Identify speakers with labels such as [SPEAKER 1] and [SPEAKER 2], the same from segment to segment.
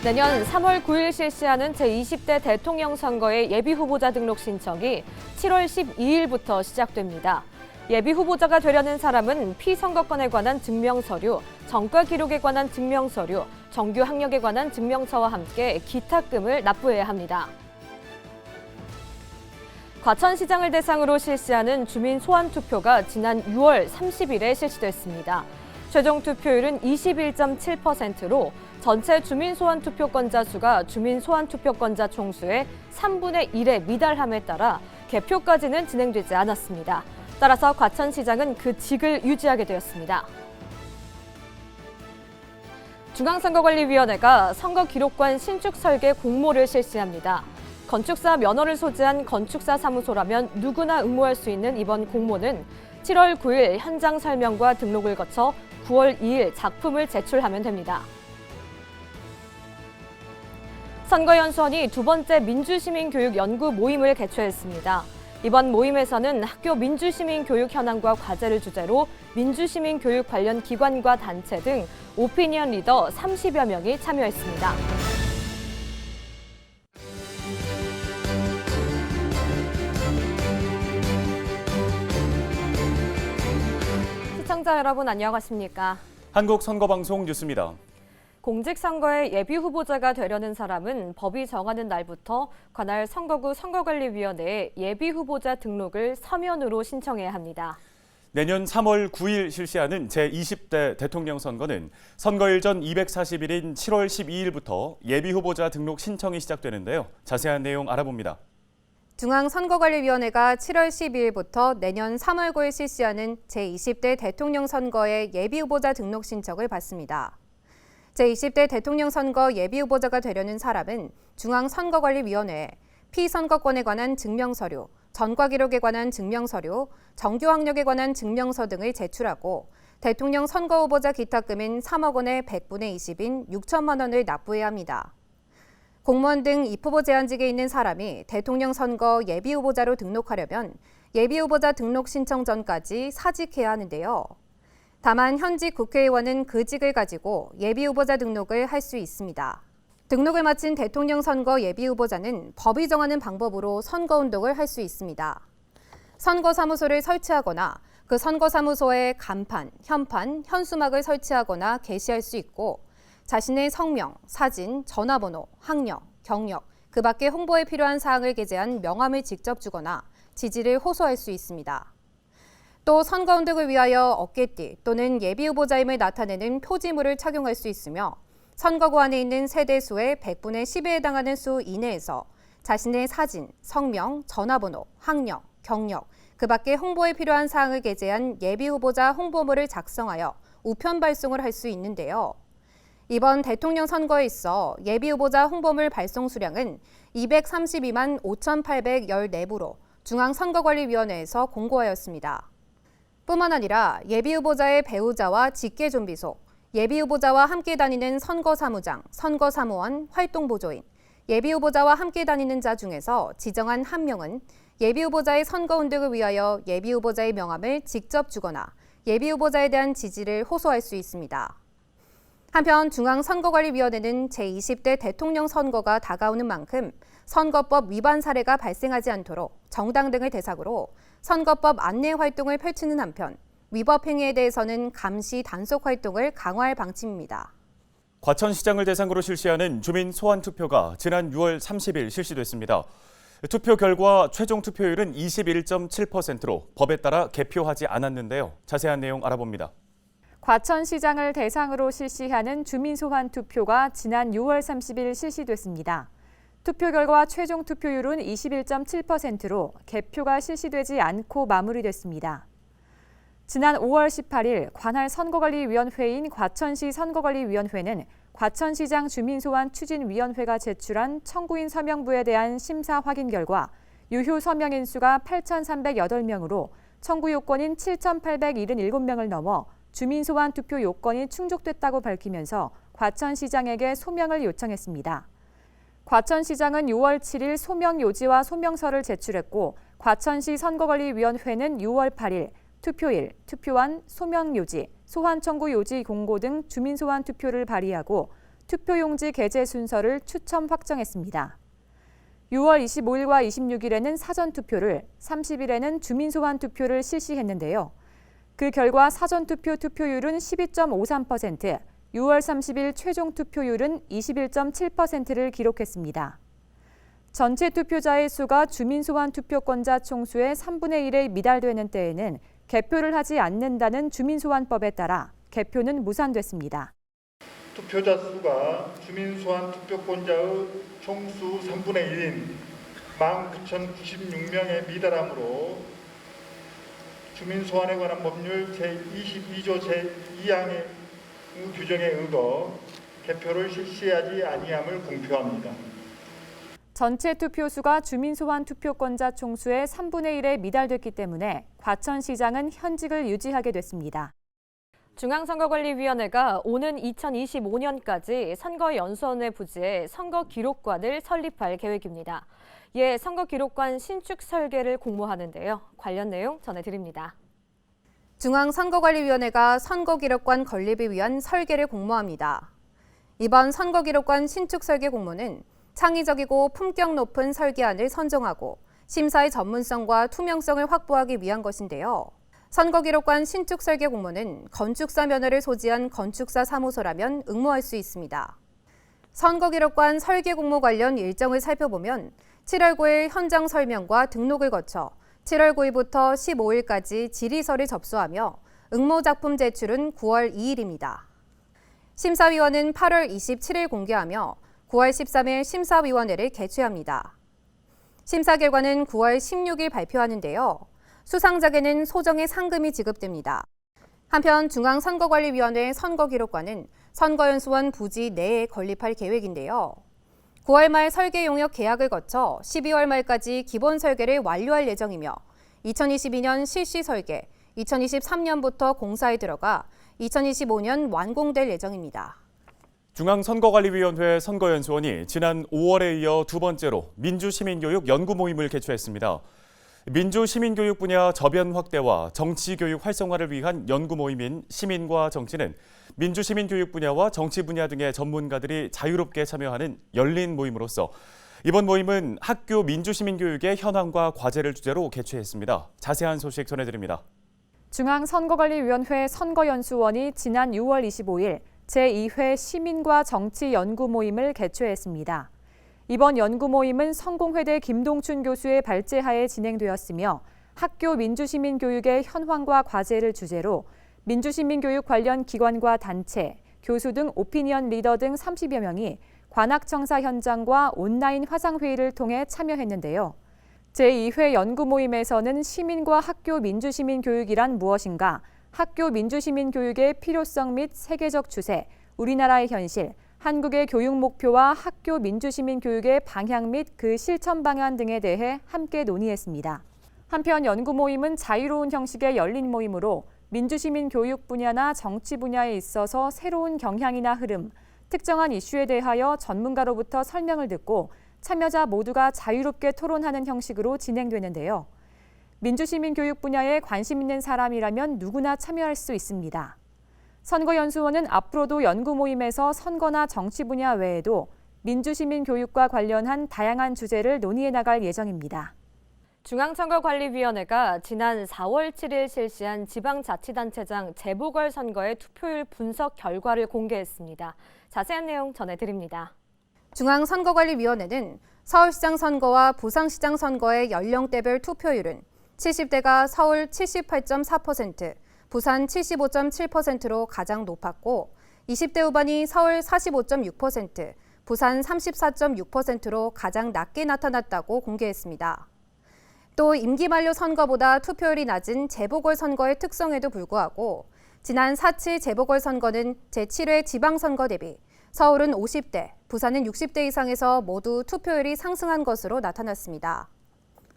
[SPEAKER 1] 내년 3월 9일 실시하는 제20대 대통령 선거의 예비후보자 등록 신청이 7월 12일부터 시작됩니다. 예비후보자가 되려는 사람은 피선거권에 관한 증명서류, 전과 기록에 관한 증명서류, 정규 학력에 관한 증명서와 함께 기탁금을 납부해야 합니다. 과천시장을 대상으로 실시하는 주민 소환 투표가 지난 6월 30일에 실시됐습니다. 최종 투표율은 21.7%로 전체 주민 소환 투표권자 수가 주민 소환 투표권자 총수의 3분의 1에 미달함에 따라 개표까지는 진행되지 않았습니다. 따라서 과천시장은 그 직을 유지하게 되었습니다. 중앙선거관리위원회가 선거기록관 신축 설계 공모를 실시합니다. 건축사 면허를 소지한 건축사 사무소라면 누구나 응모할 수 있는 이번 공모는 7월 9일 현장 설명과 등록을 거쳐 9월 2일 작품을 제출하면 됩니다. 선거연수원이 두 번째 민주시민교육 연구 모임을 개최했습니다. 이번 모임에서는 학교 민주시민교육 현황과 과제를 주제로 민주시민교육 관련 기관과 단체 등 오피니언 리더 30여 명이 참여했습니다. 시청자 여러분 안녕하십니까?
[SPEAKER 2] 한국선거방송 뉴스입니다.
[SPEAKER 1] 공직선거에 예비후보자가 되려는 사람은 법이 정하는 날부터 관할 선거구 선거관리위원회에 예비후보자 등록을 서면으로 신청해야 합니다.
[SPEAKER 2] 내년 3월 9일 실시하는 제20대 대통령 선거는 선거일 전 240일인 7월 12일부터 예비후보자 등록 신청이 시작되는데요. 자세한 내용 알아봅니다.
[SPEAKER 3] 중앙선거관리위원회가 7월 12일부터 내년 3월 9일 실시하는 제20대 대통령 선거의 예비후보자 등록 신청을 받습니다. 제20대 대통령 선거 예비후보자가 되려는 사람은 중앙선거관리위원회에 피선거권에 관한 증명서류, 전과 기록에 관한 증명서류, 정규 학력에 관한 증명서 등을 제출하고 대통령 선거후보자 기탁금인 3억 원의 100분의 20인 6천만 원을 납부해야 합니다. 공무원 등 입후보 제한직에 있는 사람이 대통령 선거 예비후보자로 등록하려면 예비후보자 등록 신청 전까지 사직해야 하는데요. 다만 현직 국회의원은 그 직을 가지고 예비후보자 등록을 할 수 있습니다. 등록을 마친 대통령 선거 예비후보자는 법이 정하는 방법으로 선거운동을 할 수 있습니다. 선거사무소를 설치하거나 그 선거사무소에 간판, 현판, 현수막을 설치하거나 게시할 수 있고 자신의 성명, 사진, 전화번호, 학력, 경력, 그 밖에 홍보에 필요한 사항을 게재한 명함을 직접 주거나 지지를 호소할 수 있습니다. 또 선거운동을 위하여 어깨띠 또는 예비후보자임을 나타내는 표지물을 착용할 수 있으며 선거구 안에 있는 세대수의 100분의 10에 해당하는 수 이내에서 자신의 사진, 성명, 전화번호, 학력, 경력, 그 밖에 홍보에 필요한 사항을 게재한 예비후보자 홍보물을 작성하여 우편 발송을 할 수 있는데요. 이번 대통령 선거에 있어 예비후보자 홍보물 발송 수량은 232만 5,814부로 중앙선거관리위원회에서 공고하였습니다. 뿐만 아니라 예비후보자의 배우자와 직계존비속, 예비후보자와 함께 다니는 선거사무장, 선거사무원, 활동보조인, 예비후보자와 함께 다니는 자 중에서 지정한 한 명은 예비후보자의 선거운동을 위하여 예비후보자의 명함을 직접 주거나 예비후보자에 대한 지지를 호소할 수 있습니다. 한편 중앙선거관리위원회는 제20대 대통령 선거가 다가오는 만큼 선거법 위반 사례가 발생하지 않도록 정당 등을 대상으로 선거법 안내 활동을 펼치는 한편 위법 행위에 대해서는 감시 단속 활동을 강화할 방침입니다.
[SPEAKER 2] 과천시장을 대상으로 실시하는 주민 소환 투표가 지난 6월 30일 실시됐습니다. 투표 결과 최종 투표율은 21.7%로 법에 따라 개표하지 않았는데요. 자세한 내용 알아봅니다.
[SPEAKER 4] 과천시장을 대상으로 실시하는 주민 소환 투표가 지난 6월 30일 실시됐습니다. 투표 결과 최종 투표율은 21.7%로 개표가 실시되지 않고 마무리됐습니다. 지난 5월 18일 관할 선거관리위원회인 과천시 선거관리위원회는 과천시장 주민소환 추진위원회가 제출한 청구인 서명부에 대한 심사 확인 결과 유효 서명인 수가 8,308명으로 청구 요건인 7,877명을 넘어 주민소환 투표 요건이 충족됐다고 밝히면서 과천시장에게 소명을 요청했습니다. 과천시장은 6월 7일 소명 요지와 소명서를 제출했고 과천시 선거관리위원회는 6월 8일 투표일, 투표안, 소명 요지, 소환 청구 요지 공고 등 주민 소환 투표를 발의하고 투표용지 게재 순서를 추첨 확정했습니다. 6월 25일과 26일에는 사전투표를, 30일에는 주민소환 투표를 실시했는데요. 그 결과 사전투표 투표율은 12.53%, 6월 30일 최종 투표율은 21.7%를 기록했습니다. 전체 투표자의 수가 주민소환 투표권자 총수의 3분의 1에 미달되는 때에는 개표를 하지 않는다는 주민소환법에 따라 개표는 무산됐습니다.
[SPEAKER 5] 투표자 수가 주민소환 투표권자의 총수 3분의 1인 19,096명에 미달하므로 주민소환에 관한 법률 제22조 제2항의 규정에 의거 개표를 실시하지 아니함을 공표합니다.
[SPEAKER 4] 전체 투표수가 주민소환 투표권자 총수의 3분의 1에 미달됐기 때문에 과천시장은 현직을 유지하게 됐습니다.
[SPEAKER 1] 중앙선거관리위원회가 오는 2025년까지 선거연수원의 부지에 선거기록관을 설립할 계획입니다. 이에 선거기록관 신축 설계를 공모하는데요. 관련 내용 전해드립니다.
[SPEAKER 3] 중앙선거관리위원회가 선거기록관 건립을 위한 설계를 공모합니다. 이번 선거기록관 신축 설계 공모는 창의적이고 품격 높은 설계안을 선정하고 심사의 전문성과 투명성을 확보하기 위한 것인데요. 선거기록관 신축 설계 공모는 건축사 면허를 소지한 건축사 사무소라면 응모할 수 있습니다. 선거기록관 설계 공모 관련 일정을 살펴보면 7월 9일 현장 설명과 등록을 거쳐 7월 9일부터 15일까지 질의서를 접수하며 응모 작품 제출은 9월 2일입니다. 심사위원은 8월 27일 공개하며 9월 13일 심사위원회를 개최합니다. 심사 결과는 9월 16일 발표하는데요. 수상작에는 소정의 상금이 지급됩니다. 한편 중앙선거관리위원회 선거기록관은 선거연수원 부지 내에 건립할 계획인데요. 9월 말 설계 용역 계약을 거쳐 12월 말까지 기본 설계를 완료할 예정이며 2022년 실시 설계, 2023년부터 공사에 들어가 2025년 완공될 예정입니다.
[SPEAKER 2] 중앙선거관리위원회 선거연수원이 지난 5월에 이어 두 번째로 민주시민교육 연구 모임을 개최했습니다. 민주시민교육 분야 저변 확대와 정치교육 활성화를 위한 연구 모임인 시민과 정치는 민주시민교육 분야와 정치 분야 등의 전문가들이 자유롭게 참여하는 열린 모임으로서 이번 모임은 학교 민주시민교육의 현황과 과제를 주제로 개최했습니다. 자세한 소식 전해드립니다.
[SPEAKER 4] 중앙선거관리위원회 선거연수원이 지난 6월 25일 제2회 시민과 정치 연구 모임을 개최했습니다. 이번 연구 모임은 성공회대 김동춘 교수의 발제하에 진행되었으며 학교 민주시민 교육의 현황과 과제를 주제로 민주시민 교육 관련 기관과 단체, 교수 등 오피니언 리더 등 30여 명이 관악청사 현장과 온라인 화상회의를 통해 참여했는데요. 제2회 연구 모임에서는 시민과 학교 민주시민 교육이란 무엇인가, 학교 민주시민 교육의 필요성 및 세계적 추세, 우리나라의 현실, 한국의 교육 목표와 학교 민주시민 교육의 방향 및 그 실천 방안 등에 대해 함께 논의했습니다. 한편 연구 모임은 자유로운 형식의 열린 모임으로 민주시민 교육 분야나 정치 분야에 있어서 새로운 경향이나 흐름, 특정한 이슈에 대하여 전문가로부터 설명을 듣고 참여자 모두가 자유롭게 토론하는 형식으로 진행되는데요. 민주시민 교육 분야에 관심 있는 사람이라면 누구나 참여할 수 있습니다. 선거연수원은 앞으로도 연구 모임에서 선거나 정치 분야 외에도 민주시민 교육과 관련한 다양한 주제를 논의해 나갈 예정입니다.
[SPEAKER 1] 중앙선거관리위원회가 지난 4월 7일 실시한 지방자치단체장 재보궐선거의 투표율 분석 결과를 공개했습니다. 자세한 내용 전해드립니다.
[SPEAKER 3] 중앙선거관리위원회는 서울시장 선거와 부산시장 선거의 연령대별 투표율은 70대가 서울 78.4%, 부산 75.7%로 가장 높았고 20대 후반이 서울 45.6%, 부산 34.6%로 가장 낮게 나타났다고 공개했습니다. 또 임기 만료 선거보다 투표율이 낮은 재보궐선거의 특성에도 불구하고 지난 4.7 재보궐선거는 제7회 지방선거 대비 서울은 50대, 부산은 60대 이상에서 모두 투표율이 상승한 것으로 나타났습니다.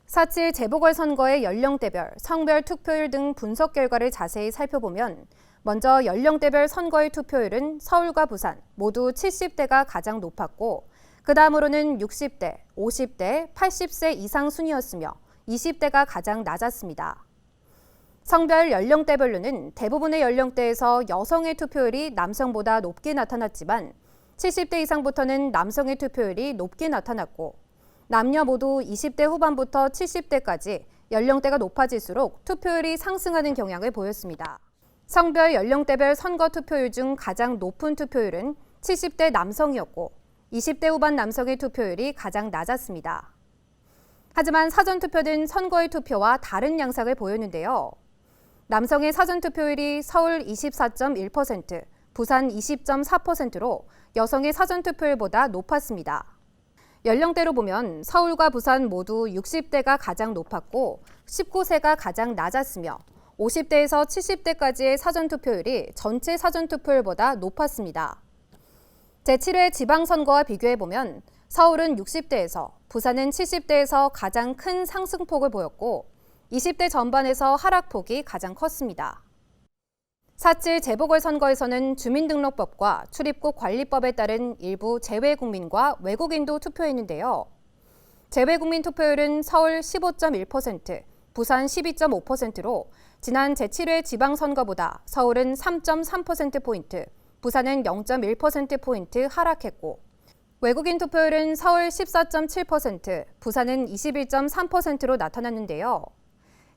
[SPEAKER 3] 4.7 재보궐선거의 연령대별, 성별 투표율 등 분석 결과를 자세히 살펴보면 먼저 연령대별 선거의 투표율은 서울과 부산 모두 70대가 가장 높았고 그 다음으로는 60대, 50대, 80세 이상 순이었으며 20대가 가장 낮았습니다. 성별 연령대별로는 대부분의 연령대에서 여성의 투표율이 남성보다 높게 나타났지만 70대 이상부터는 남성의 투표율이 높게 나타났고 남녀 모두 20대 후반부터 70대까지 연령대가 높아질수록 투표율이 상승하는 경향을 보였습니다. 성별 연령대별 선거 투표율 중 가장 높은 투표율은 70대 남성이었고 20대 후반 남성의 투표율이 가장 낮았습니다. 하지만 사전투표 등 선거의 투표와 다른 양상을 보였는데요. 남성의 사전투표율이 서울 24.1%, 부산 20.4%로 여성의 사전투표율보다 높았습니다. 연령대로 보면 서울과 부산 모두 60대가 가장 높았고 19세가 가장 낮았으며 50대에서 70대까지의 사전투표율이 전체 사전투표율보다 높았습니다. 제7회 지방선거와 비교해보면 서울은 60대에서 부산은 70대에서 가장 큰 상승폭을 보였고 20대 전반에서 하락폭이 가장 컸습니다. 4.7 재보궐선거에서는 주민등록법과 출입국 관리법에 따른 일부 재외국민과 외국인도 투표했는데요. 재외국민 투표율은 서울 15.1%, 부산 12.5%로 지난 제7회 지방선거보다 서울은 3.3%포인트, 부산은 0.1%포인트 하락했고 외국인 투표율은 서울 14.7%, 부산은 21.3%로 나타났는데요.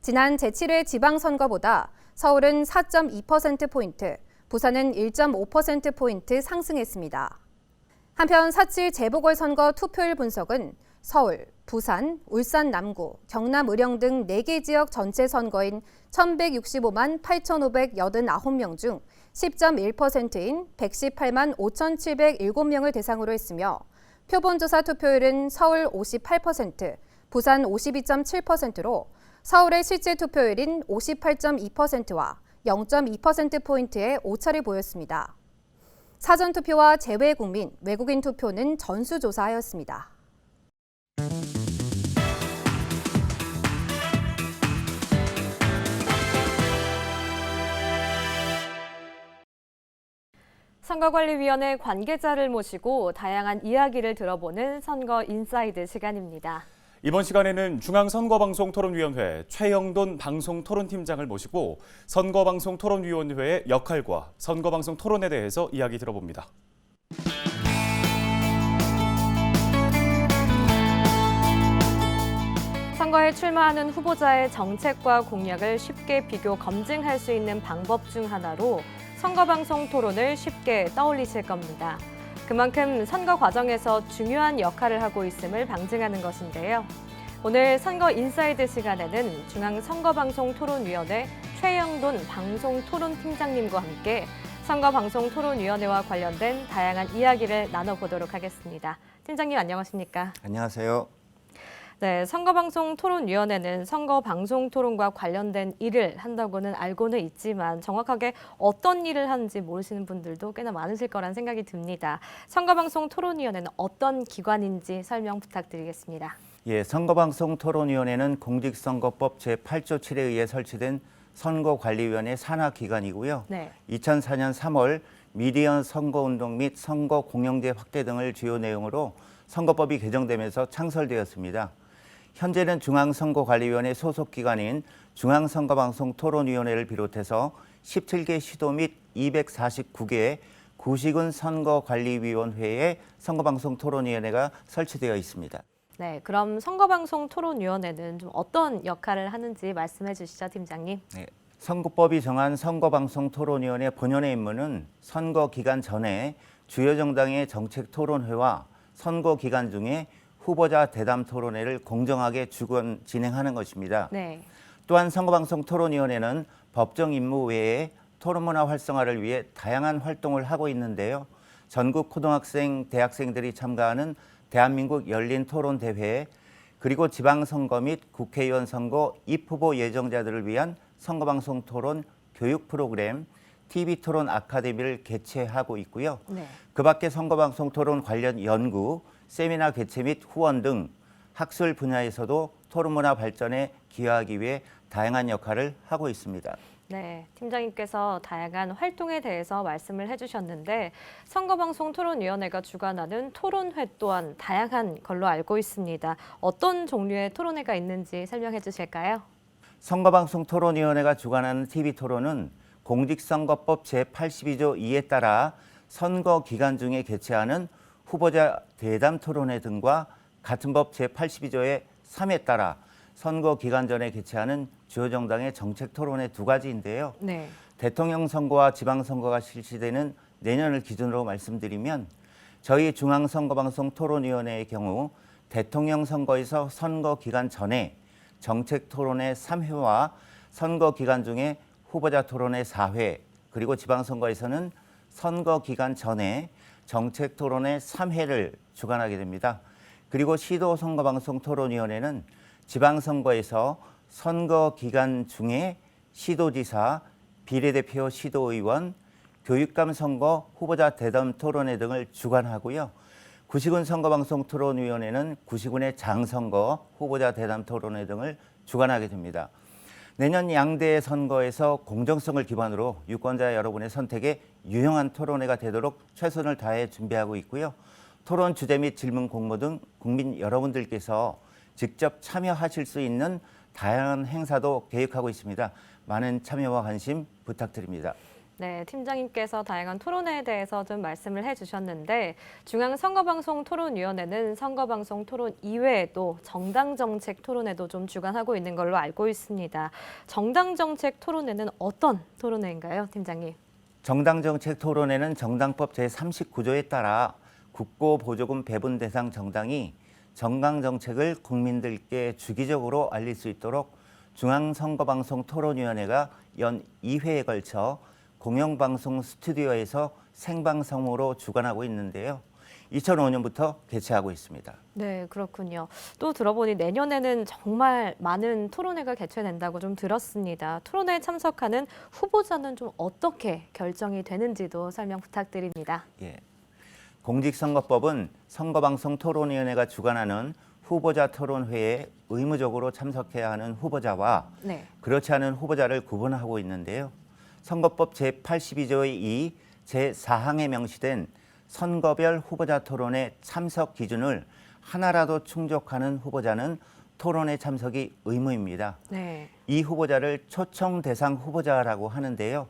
[SPEAKER 3] 지난 제7회 지방선거보다 서울은 4.2%포인트, 부산은 1.5%포인트 상승했습니다. 한편 4.7 재보궐선거 투표율 분석은 서울, 부산, 울산 남구, 경남 의령 등 4개 지역 전체 선거인 1,165만 8,589명 중 10.1%인 118만 5,707명을 대상으로 했으며 표본조사 투표율은 서울 58%, 부산 52.7%로 서울의 실제 투표율인 58.2%와 0.2%포인트의 오차를 보였습니다. 사전투표와 재외국민, 외국인 투표는 전수조사하였습니다.
[SPEAKER 1] 선거관리위원회 관계자를 모시고 다양한 이야기를 들어보는 선거 인사이드 시간입니다.
[SPEAKER 2] 이번 시간에는 중앙선거방송토론위원회 최영돈 방송토론팀장을 모시고 선거방송토론위원회의 역할과 선거방송 토론에 대해서 이야기 들어봅니다.
[SPEAKER 1] 선거에 출마하는 후보자의 정책과 공약을 쉽게 비교 검증할 수 있는 방법 중 하나로 선거방송 토론을 쉽게 떠올리실 겁니다. 그만큼 선거 과정에서 중요한 역할을 하고 있음을 방증하는 것인데요. 오늘 선거 인사이드 시간에는 중앙선거방송토론위원회 최영돈 방송토론팀장님과 함께 선거방송토론위원회와 관련된 다양한 이야기를 나눠보도록 하겠습니다. 팀장님 안녕하십니까?
[SPEAKER 6] 안녕하세요.
[SPEAKER 1] 네, 선거방송토론위원회는 선거방송토론과 관련된 일을 한다고는 알고는 있지만 정확하게 어떤 일을 하는지 모르시는 분들도 꽤나 많으실 거란 생각이 듭니다. 선거방송토론위원회는 어떤 기관인지 설명 부탁드리겠습니다.
[SPEAKER 6] 예, 선거방송토론위원회는 공직선거법 제8조 7에 의해 설치된 선거관리위원회 산하기관이고요.
[SPEAKER 1] 네.
[SPEAKER 6] 2004년 3월 미디어 선거운동 및 선거 공영제 확대 등을 주요 내용으로 선거법이 개정되면서 창설되었습니다. 현재는 중앙선거관리위원회 소속기관인 중앙선거방송토론위원회를 비롯해서 17개 시도 및 249개의 구시군 선거관리위원회에 선거방송토론위원회가 설치되어 있습니다.
[SPEAKER 1] 네, 그럼 선거방송토론위원회는 좀 어떤 역할을 하는지 말씀해 주시죠, 팀장님.
[SPEAKER 6] 네, 선거법이 정한 선거방송토론위원회 본연의 임무는 선거 기간 전에 주요 정당의 정책 토론회와 선거 기간 중에 후보자 대담 토론회를 공정하게 주관 진행하는 것입니다.
[SPEAKER 1] 네.
[SPEAKER 6] 또한 선거방송토론위원회는 법정 임무 외에 토론문화 활성화를 위해 다양한 활동을 하고 있는데요. 전국 고등학생, 대학생들이 참가하는 대한민국 열린 토론 대회, 그리고 지방선거 및 국회의원 선거 입후보 예정자들을 위한 선거방송 토론 교육 프로그램, TV 토론 아카데미를 개최하고 있고요.
[SPEAKER 1] 네.
[SPEAKER 6] 그 밖에 선거방송 토론 관련 연구, 세미나 개최 및 후원 등 학술 분야에서도 토론문화 발전에 기여하기 위해 다양한 역할을 하고 있습니다.
[SPEAKER 1] 네, 팀장님께서 다양한 활동에 대해서 말씀을 해주셨는데 선거방송토론위원회가 주관하는 토론회 또한 다양한 걸로 알고 있습니다. 어떤 종류의 토론회가 있는지 설명해 주실까요?
[SPEAKER 6] 선거방송토론위원회가 주관하는 TV토론은 공직선거법 제82조 2에 따라 선거 기간 중에 개최하는 후보자 대담 토론회 등과 같은 법 제82조의 3에 따라 선거 기간 전에 개최하는 주요 정당의 정책 토론회 두 가지인데요.
[SPEAKER 1] 네.
[SPEAKER 6] 대통령 선거와 지방선거가 실시되는 내년을 기준으로 말씀드리면 저희 중앙선거방송 토론위원회의 경우 대통령 선거에서 선거 기간 전에 정책 토론회 3회와 선거 기간 중에 후보자 토론회 4회, 그리고 지방선거에서는 선거 기간 전에 정책 토론회 3회를 주관하게 됩니다. 그리고 시도선거방송 토론위원회는 지방선거에서 선거 기간 중에 시도지사, 비례대표 시도의원, 교육감 선거 후보자 대담 토론회 등을 주관하고요. 구시군 선거방송 토론위원회는 구시군의 장선거 후보자 대담 토론회 등을 주관하게 됩니다. 내년 양대 선거에서 공정성을 기반으로 유권자 여러분의 선택에 유용한 토론회가 되도록 최선을 다해 준비하고 있고요. 토론 주제 및 질문 공모 등 국민 여러분들께서 직접 참여하실 수 있는 다양한 행사도 계획하고 있습니다. 많은 참여와 관심 부탁드립니다.
[SPEAKER 1] 네, 팀장님께서 다양한 토론회에 대해서 좀 말씀을 해주셨는데 중앙선거방송 토론위원회는 선거방송 토론 이외에도 정당정책 토론회도 좀 주관하고 있는 걸로 알고 있습니다. 정당정책 토론회는 어떤 토론회인가요, 팀장님?
[SPEAKER 6] 정당정책 토론회는 정당법 제39조에 따라 국고보조금 배분 대상 정당이 정당정책을 국민들께 주기적으로 알릴 수 있도록 중앙선거방송 토론위원회가 연 2회에 걸쳐 공영방송 스튜디오에서 생방송으로 주관하고 있는데요. 2005년부터 개최하고 있습니다.
[SPEAKER 1] 네, 그렇군요. 또 들어보니 내년에는 정말 많은 토론회가 개최된다고 좀 들었습니다. 토론회에 참석하는 후보자는 좀 어떻게 결정이 되는지도 설명 부탁드립니다.
[SPEAKER 6] 예. 공직선거법은 선거방송 토론위원회가 주관하는 후보자 토론회에 의무적으로 참석해야 하는 후보자와
[SPEAKER 1] 네.
[SPEAKER 6] 그렇지 않은 후보자를 구분하고 있는데요. 선거법 제82조의 2, 제4항에 명시된 선거별 후보자 토론회 참석 기준을 하나라도 충족하는 후보자는 토론회 참석이 의무입니다.
[SPEAKER 1] 네.
[SPEAKER 6] 이 후보자를 초청 대상 후보자라고 하는데요.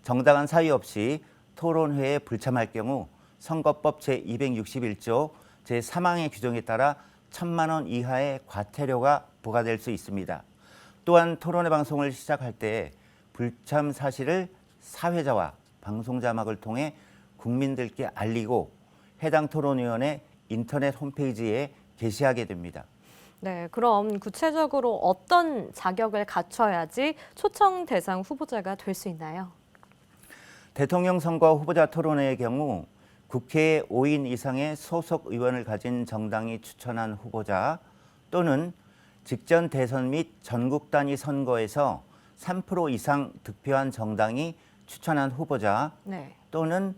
[SPEAKER 6] 정당한 사유 없이 토론회에 불참할 경우 선거법 제261조 제3항의 규정에 따라 1,000만 원 이하의 과태료가 부과될 수 있습니다. 또한 토론회 방송을 시작할 때 불참 사실을 사회자와 방송 자막을 통해 국민들께 알리고 해당 토론위원회 인터넷 홈페이지에 게시하게 됩니다.
[SPEAKER 1] 네, 그럼 구체적으로 어떤 자격을 갖춰야지 초청 대상 후보자가 될 수 있나요?
[SPEAKER 6] 대통령 선거 후보자 토론회의 경우 국회에 5인 이상의 소속 의원을 가진 정당이 추천한 후보자 또는 직전 대선 및 전국 단위 선거에서 3% 이상 득표한 정당이 추천한 후보자
[SPEAKER 1] 네.
[SPEAKER 6] 또는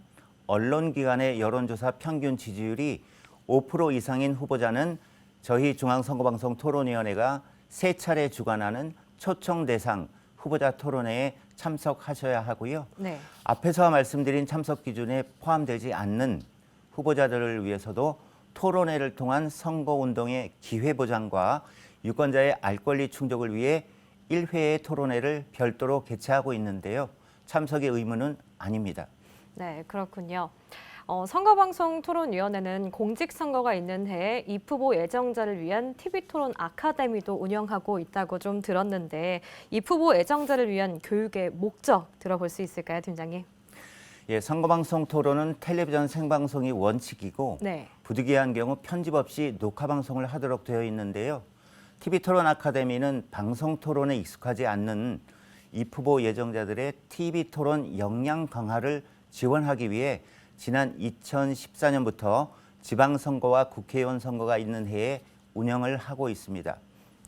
[SPEAKER 6] 언론기관의 여론조사 평균 지지율이 5% 이상인 후보자는 저희 중앙선거방송 토론위원회가 3차례 주관하는 초청 대상 후보자 토론회에 참석하셔야 하고요.
[SPEAKER 1] 네.
[SPEAKER 6] 앞에서 말씀드린 참석 기준에 포함되지 않는 후보자들을 위해서도 토론회를 통한 선거운동의 기회 보장과 유권자의 알 권리 충족을 위해 1회의 토론회를 별도로 개최하고 있는데요. 참석의 의무는 아닙니다.
[SPEAKER 1] 네, 그렇군요. 선거방송 토론위원회는 공직선거가 있는 해에 입후보 예정자를 위한 TV토론 아카데미도 운영하고 있다고 좀 들었는데 입후보 예정자를 위한 교육의 목적 들어볼 수 있을까요, 팀장님?
[SPEAKER 6] 예, 선거방송 토론은 텔레비전 생방송이 원칙이고
[SPEAKER 1] 네.
[SPEAKER 6] 부득이한 경우 편집 없이 녹화방송을 하도록 되어 있는데요. TV토론 아카데미는 방송 토론에 익숙하지 않는 입후보 예정자들의 TV토론 역량 강화를 지원하기 위해 지난 2014년부터 지방선거와 국회의원 선거가 있는 해에 운영을 하고 있습니다.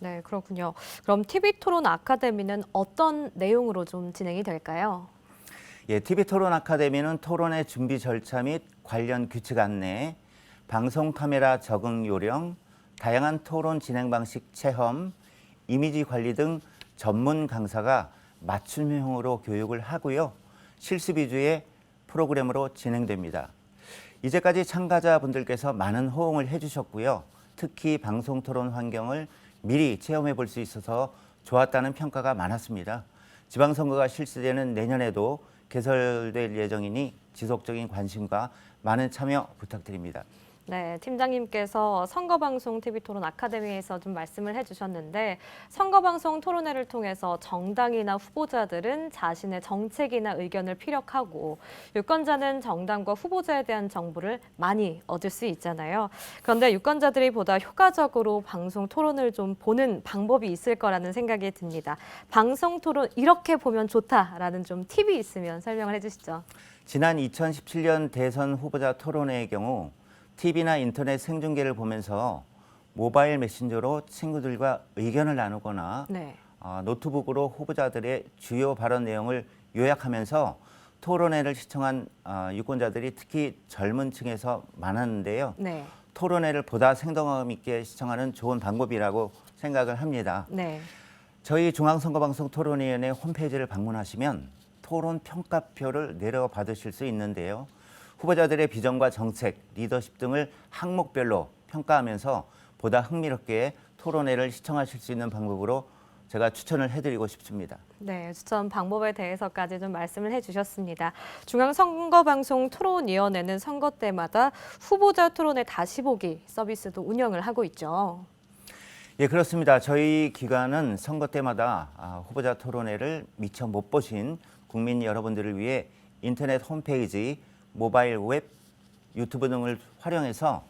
[SPEAKER 1] 네, 그렇군요. 그럼 TV토론 아카데미는 어떤 내용으로 좀 진행이 될까요?
[SPEAKER 6] 예, TV토론 아카데미는 토론의 준비 절차 및 관련 규칙 안내, 방송 카메라 적응 요령, 다양한 토론 진행 방식 체험, 이미지 관리 등 전문 강사가 맞춤형으로 교육을 하고요. 실습 위주의 프로그램으로 진행됩니다. 이제까지 참가자분들께서 많은 호응을 해주셨고요. 특히 방송 토론 환경을 미리 체험해 볼 수 있어서 좋았다는 평가가 많았습니다. 지방선거가 실시되는 내년에도 개설될 예정이니 지속적인 관심과 많은 참여 부탁드립니다.
[SPEAKER 1] 네, 팀장님께서 선거방송 TV토론 아카데미에서 좀 말씀을 해주셨는데 선거방송 토론회를 통해서 정당이나 후보자들은 자신의 정책이나 의견을 피력하고 유권자는 정당과 후보자에 대한 정보를 많이 얻을 수 있잖아요. 그런데 유권자들이 보다 효과적으로 방송 토론을 좀 보는 방법이 있을 거라는 생각이 듭니다. 방송 토론 이렇게 보면 좋다라는 좀 팁이 있으면 설명을 해주시죠.
[SPEAKER 6] 지난 2017년 대선 후보자 토론회의 경우 TV나 인터넷 생중계를 보면서 모바일 메신저로 친구들과 의견을 나누거나
[SPEAKER 1] 네.
[SPEAKER 6] 노트북으로 후보자들의 주요 발언 내용을 요약하면서 토론회를 시청한 유권자들이 특히 젊은 층에서 많았는데요.
[SPEAKER 1] 네.
[SPEAKER 6] 토론회를 보다 생동감 있게 시청하는 좋은 방법이라고 생각을 합니다.
[SPEAKER 1] 네.
[SPEAKER 6] 저희 중앙선거방송 토론위원회 홈페이지를 방문하시면 토론 평가표를 내려받으실 수 있는데요. 후보자들의 비전과 정책, 리더십 등을 항목별로 평가하면서 보다 흥미롭게 토론회를 시청하실 수 있는 방법으로 제가 추천을 해드리고 싶습니다.
[SPEAKER 1] 네, 추천 방법에 대해서까지 좀 말씀을 해주셨습니다. 중앙선거방송 토론위원회는 선거 때마다 후보자 토론회 다시 보기 서비스도 운영을 하고 있죠.
[SPEAKER 6] 예, 그렇습니다. 저희 기관은 선거 때마다 후보자 토론회를 미처 못 보신 국민 여러분들을 위해 인터넷 홈페이지, 모바일 웹, 유튜브 등을 활용해서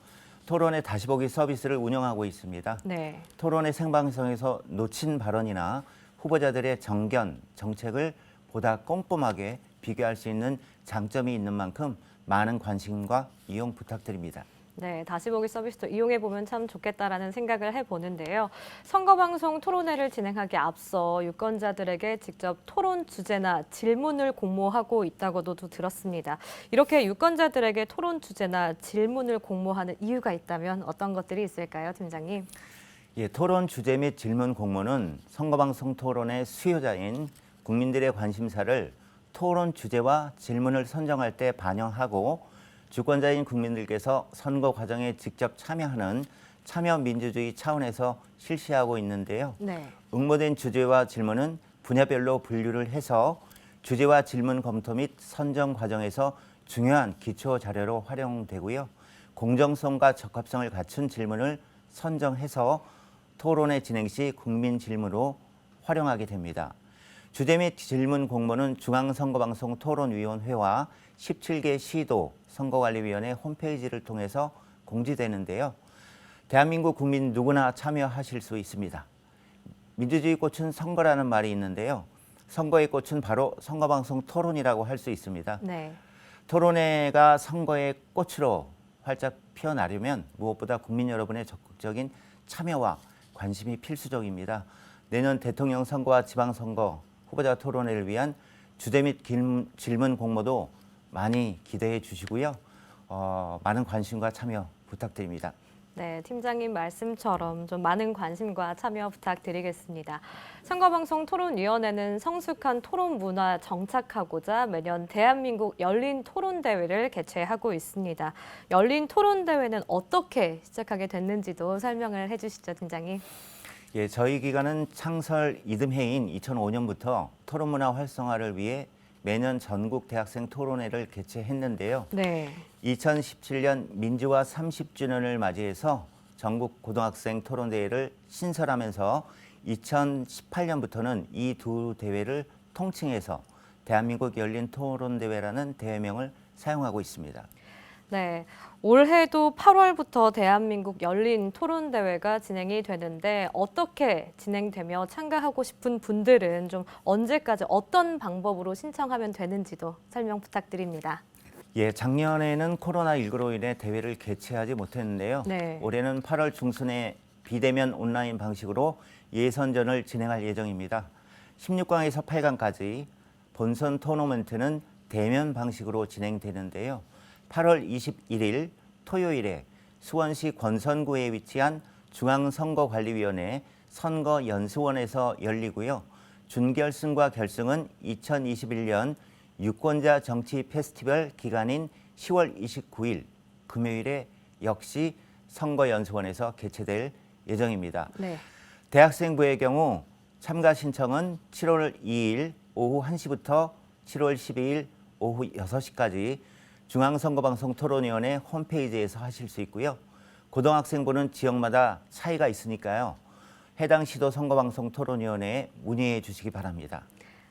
[SPEAKER 6] 토론회 다시 보기 서비스를 운영하고 있습니다.
[SPEAKER 1] 네.
[SPEAKER 6] 토론회 생방송에서 놓친 발언이나 후보자들의 정견, 정책을 보다 꼼꼼하게 비교할 수 있는 장점이 있는 만큼 많은 관심과 이용 부탁드립니다.
[SPEAKER 1] 네, 다시 보기 서비스도 이용해 보면 참 좋겠다라는 생각을 해보는데요. 선거방송 토론회를 진행하기 앞서 유권자들에게 직접 토론 주제나 질문을 공모하고 있다고도 들었습니다. 이렇게 유권자들에게 토론 주제나 질문을 공모하는 이유가 있다면 어떤 것들이 있을까요, 팀장님?
[SPEAKER 6] 예, 토론 주제 및 질문 공모는 선거방송 토론의 수요자인 국민들의 관심사를 토론 주제와 질문을 선정할 때 반영하고 주권자인 국민들께서 선거 과정에 직접 참여하는 참여 민주주의 차원에서 실시하고 있는데요.
[SPEAKER 1] 네.
[SPEAKER 6] 응모된 주제와 질문은 분야별로 분류를 해서 주제와 질문 검토 및 선정 과정에서 중요한 기초 자료로 활용되고요. 공정성과 적합성을 갖춘 질문을 선정해서 토론회 진행 시 국민 질문으로 활용하게 됩니다. 주제 및 질문 공모는 중앙선거방송 토론위원회와 17개 시도 선거관리위원회 홈페이지를 통해서 공지되는데요. 대한민국 국민 누구나 참여하실 수 있습니다. 민주주의 꽃은 선거라는 말이 있는데요. 선거의 꽃은 바로 선거방송 토론이라고 할 수 있습니다.
[SPEAKER 1] 네.
[SPEAKER 6] 토론회가 선거의 꽃으로 활짝 피어나려면 무엇보다 국민 여러분의 적극적인 참여와 관심이 필수적입니다. 내년 대통령 선거와 지방선거 후보자 토론회를 위한 주제 및 질문 공모도 많이 기대해 주시고요. 많은 관심과 참여 부탁드립니다.
[SPEAKER 1] 네, 팀장님 말씀처럼 좀 많은 관심과 참여 부탁드리겠습니다. 선거방송 토론위원회는 성숙한 토론 문화 정착하고자 매년 대한민국 열린 토론대회를 개최하고 있습니다. 열린 토론대회는 어떻게 시작하게 됐는지도 설명을 해주시죠, 팀장님.
[SPEAKER 6] 예, 저희 기관은 창설 이듬해인 2005년부터 토론 문화 활성화를 위해 매년 전국 대학생 토론회를 개최했는데요.
[SPEAKER 1] 네.
[SPEAKER 6] 2017년 민주화 30주년을 맞이해서 전국 고등학생 토론대회를 신설하면서 2018년부터는 이 두 대회를 통칭해서 대한민국 열린 토론대회라는 대회명을 사용하고 있습니다.
[SPEAKER 1] 네, 올해도 8월부터 대한민국 열린 토론대회가 진행이 되는데 어떻게 진행되며 참가하고 싶은 분들은 좀 언제까지 어떤 방법으로 신청하면 되는지도 설명 부탁드립니다.
[SPEAKER 6] 예, 작년에는 코로나19로 인해 대회를 개최하지 못했는데요.
[SPEAKER 1] 네.
[SPEAKER 6] 올해는 8월 중순에 비대면 온라인 방식으로 예선전을 진행할 예정입니다. 16강에서 8강까지 본선 토너먼트는 대면 방식으로 진행되는데요. 8월 21일 토요일에 수원시 권선구에 위치한 중앙선거관리위원회 선거연수원에서 열리고요. 준결승과 결승은 2021년 유권자 정치 페스티벌 기간인 10월 29일 금요일에 역시 선거연수원에서 개최될 예정입니다.
[SPEAKER 1] 네.
[SPEAKER 6] 대학생부의 경우 참가 신청은 7월 2일 오후 1시부터 7월 12일 오후 6시까지 중앙선거방송 토론위원회 홈페이지에서 하실 수 있고요. 고등학생부는 지역마다 차이가 있으니까요. 해당 시도 선거방송 토론위원회에 문의해 주시기 바랍니다.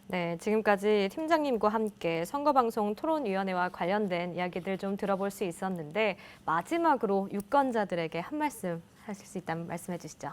[SPEAKER 1] 네, 지금까지 팀장님과 함께 선거방송 토론위원회와 관련된 이야기들 좀 들어볼 수 있었는데 마지막으로 유권자들에게 한 말씀 하실 수 있다면 말씀해 주시죠.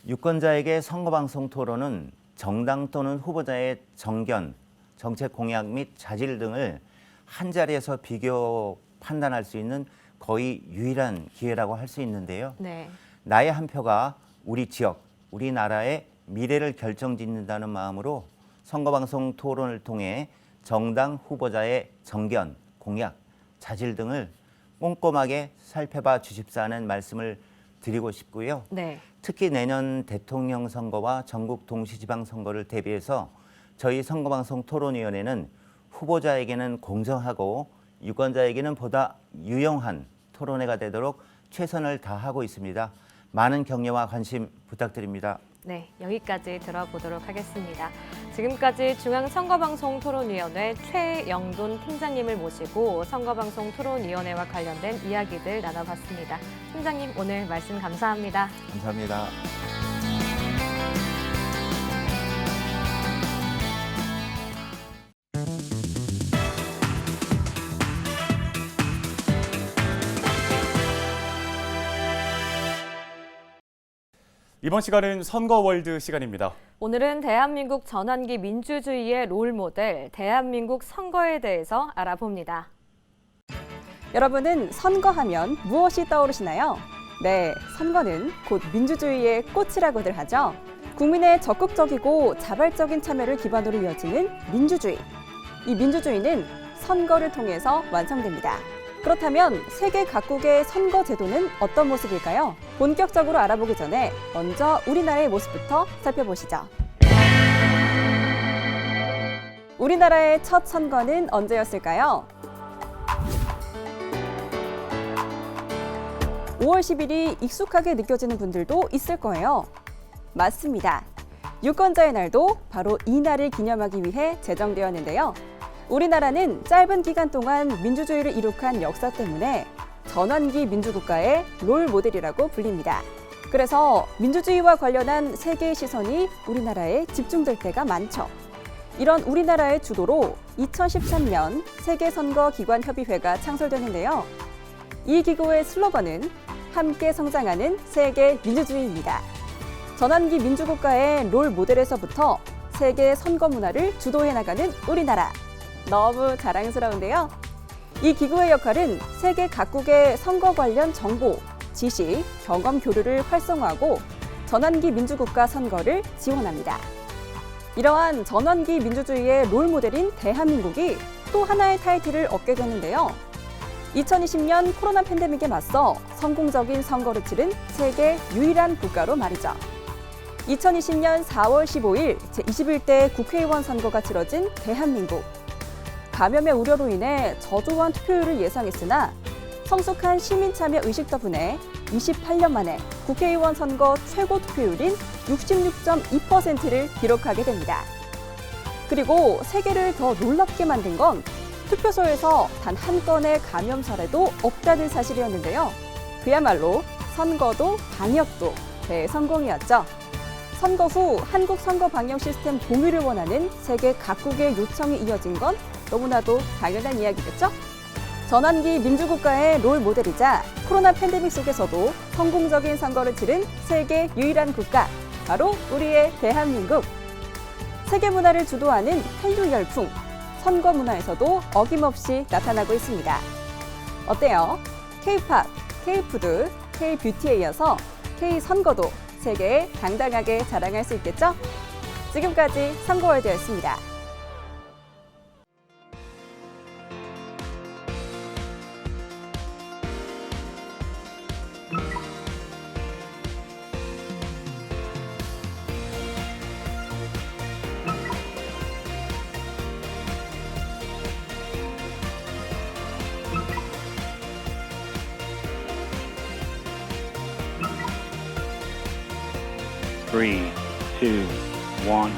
[SPEAKER 6] 유권자에게 선거방송 토론은 정당 또는 후보자의 정견, 정책 공약 및 자질 등을 한자리에서 비교 판단할 수 있는 거의 유일한 기회라고 할 수 있는데요.
[SPEAKER 1] 네.
[SPEAKER 6] 나의 한 표가 우리 지역, 우리나라의 미래를 결정짓는다는 마음으로 선거방송 토론을 통해 정당 후보자의 정견, 공약, 자질 등을 꼼꼼하게 살펴봐 주십사는 말씀을 드리고 싶고요.
[SPEAKER 1] 네.
[SPEAKER 6] 특히 내년 대통령 선거와 전국 동시지방 선거를 대비해서 저희 선거방송 토론위원회는 후보자에게는 공정하고 유권자에게는 보다 유용한 토론회가 되도록 최선을 다하고 있습니다. 많은 격려와 관심 부탁드립니다.
[SPEAKER 1] 네, 여기까지 들어보도록 하겠습니다. 지금까지 중앙선거방송 토론위원회 최영돈 팀장님을 모시고 선거방송 토론위원회와 관련된 이야기들 나눠봤습니다. 팀장님, 오늘 말씀 감사합니다.
[SPEAKER 6] 감사합니다.
[SPEAKER 2] 이번 시간은 선거월드 시간입니다.
[SPEAKER 1] 오늘은 대한민국 전환기 민주주의의 롤모델, 대한민국 선거에 대해서 알아봅니다.
[SPEAKER 4] 여러분은 선거하면 무엇이 떠오르시나요? 네, 선거는 곧 민주주의의 꽃이라고들 하죠. 국민의 적극적이고 자발적인 참여를 기반으로 이어지는 민주주의. 이 민주주의는 선거를 통해서 완성됩니다. 그렇다면 세계 각국의 선거 제도는 어떤 모습일까요? 본격적으로 알아보기 전에 먼저 우리나라의 모습부터 살펴보시죠. 우리나라의 첫 선거는 언제였을까요? 5월 10일이 익숙하게 느껴지는 분들도 있을 거예요. 맞습니다. 유권자의 날도 바로 이 날을 기념하기 위해 제정되었는데요. 우리나라는 짧은 기간 동안 민주주의를 이룩한 역사 때문에 전환기 민주국가의 롤 모델이라고 불립니다. 그래서 민주주의와 관련한 세계의 시선이 우리나라에 집중될 때가 많죠. 이런 우리나라의 주도로 2013년 세계선거기관협의회가 창설되는데요. 이 기구의 슬로건은 함께 성장하는 세계 민주주의입니다. 전환기 민주국가의 롤 모델에서부터 세계 선거 문화를 주도해 나가는 우리나라. 너무 자랑스러운데요. 이 기구의 역할은 세계 각국의 선거 관련 정보, 지식, 경험 교류를 활성화하고 전환기 민주국가 선거를 지원합니다. 이러한 전환기 민주주의의 롤 모델인 대한민국이 또 하나의 타이틀을 얻게 되는데요. 2020년 코로나 팬데믹에 맞서 성공적인 선거를 치른 세계 유일한 국가로 말이죠. 2020년 4월 15일 제21대 국회의원 선거가 치러진 대한민국. 감염의 우려로 인해 저조한 투표율을 예상했으나 성숙한 시민 참여 의식 덕분에 28년 만에 국회의원 선거 최고 투표율인 66.2%를 기록하게 됩니다. 그리고 세계를 더 놀랍게 만든 건 투표소에서 단 한 건의 감염 사례도 없다는 사실이었는데요. 그야말로 선거도 방역도 대성공이었죠. 선거 후 한국 선거 방역 시스템 공유를 원하는 세계 각국의 요청이 이어진 건 너무나도 당연한 이야기겠죠? 전환기 민주국가의 롤 모델이자 코로나 팬데믹 속에서도 성공적인 선거를 치른 세계 유일한 국가, 바로 우리의 대한민국. 세계 문화를 주도하는 한류 열풍, 선거 문화에서도 어김없이 나타나고 있습니다. 어때요? K-팝, K-푸드, K-뷰티에 이어서 K-선거도 세계에 당당하게 자랑할 수 있겠죠? 지금까지 선거월드였습니다.
[SPEAKER 7] Three, two, one.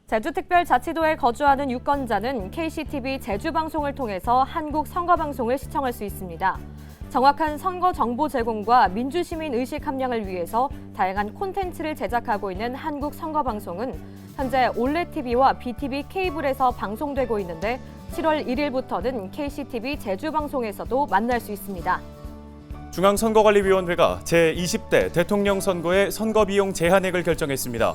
[SPEAKER 1] 제주특별자치도에 거주하는 유권자는 KCTV 제주방송을 통해서 한국 선거방송을 시청할 수 있습니다. 정확한 선거 정보 제공과 민주시민 의식 함량을 위해서 다양한 콘텐츠를 제작하고 있는 한국 선거방송은 현재 올레TV와 BTV 케이블에서 방송되고 있는데 7월 1일부터는 KCTV 제주방송에서도 만날 수 있습니다.
[SPEAKER 2] 중앙선거관리위원회가 제20대 대통령 선거의 선거비용 제한액을 결정했습니다.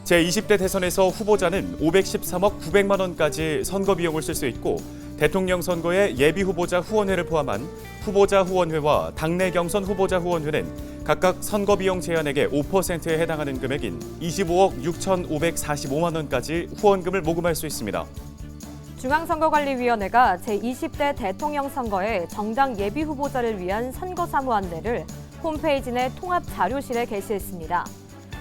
[SPEAKER 2] 제20대 대선에서 후보자는 513억 900만 원까지 선거비용을 쓸 수 있고 대통령 선거의 예비후보자 후원회를 포함한 후보자 후원회와 당내 경선 후보자 후원회는 각각 선거비용 제한액의 5%에 해당하는 금액인 25억 6,545만 원까지 후원금을 모금할 수 있습니다.
[SPEAKER 1] 중앙선거관리위원회가 제20대 대통령 선거의 정당 예비후보자를 위한 선거사무 안내를 홈페이지 내 통합자료실에 게시했습니다.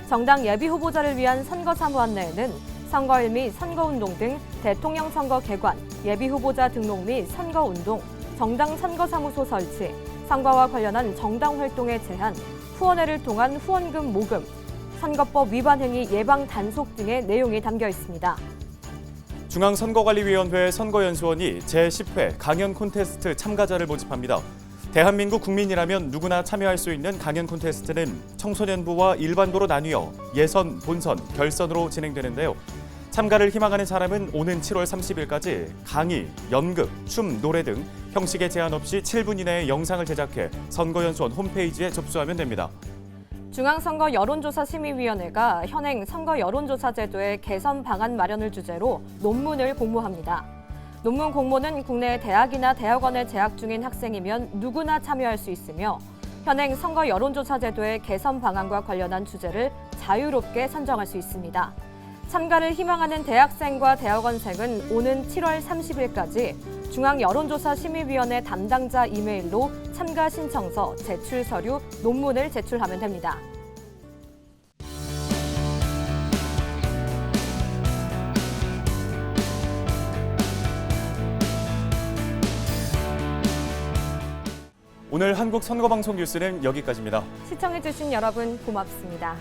[SPEAKER 1] 정당 예비후보자를 위한 선거사무 안내에는 선거일 및 선거운동 등 대통령 선거 개관, 예비후보자 등록 및 선거운동, 정당 선거사무소 설치, 선거와 관련한 정당 활동의 제한, 후원회를 통한 후원금 모금, 선거법 위반 행위 예방 단속 등의 내용이 담겨 있습니다.
[SPEAKER 2] 중앙선거관리위원회 선거연수원이 제10회 강연 콘테스트 참가자를 모집합니다. 대한민국 국민이라면 누구나 참여할 수 있는 강연 콘테스트는 청소년부와 일반부로 나뉘어 예선, 본선, 결선으로 진행되는데요. 참가를 희망하는 사람은 오는 7월 30일까지 강의, 연극, 춤, 노래 등 형식에 제한 없이 7분 이내의 영상을 제작해 선거연수원 홈페이지에 접수하면 됩니다.
[SPEAKER 1] 중앙선거 여론조사심의위원회가 현행 선거 여론조사 제도의 개선 방안 마련을 주제로 논문을 공모합니다. 논문 공모는 국내 대학이나 대학원에 재학 중인 학생이면 누구나 참여할 수 있으며 현행 선거 여론조사 제도의 개선 방안과 관련한 주제를 자유롭게 선정할 수 있습니다. 참가를 희망하는 대학생과 대학원생은 오는 7월 30일까지 중앙여론조사심의위원회 담당자 이메일로 참가 신청서, 제출 서류, 논문을 제출하면 됩니다.
[SPEAKER 2] 오늘 한국 선거방송 뉴스는 여기까지입니다.
[SPEAKER 1] 시청해주신 여러분 고맙습니다.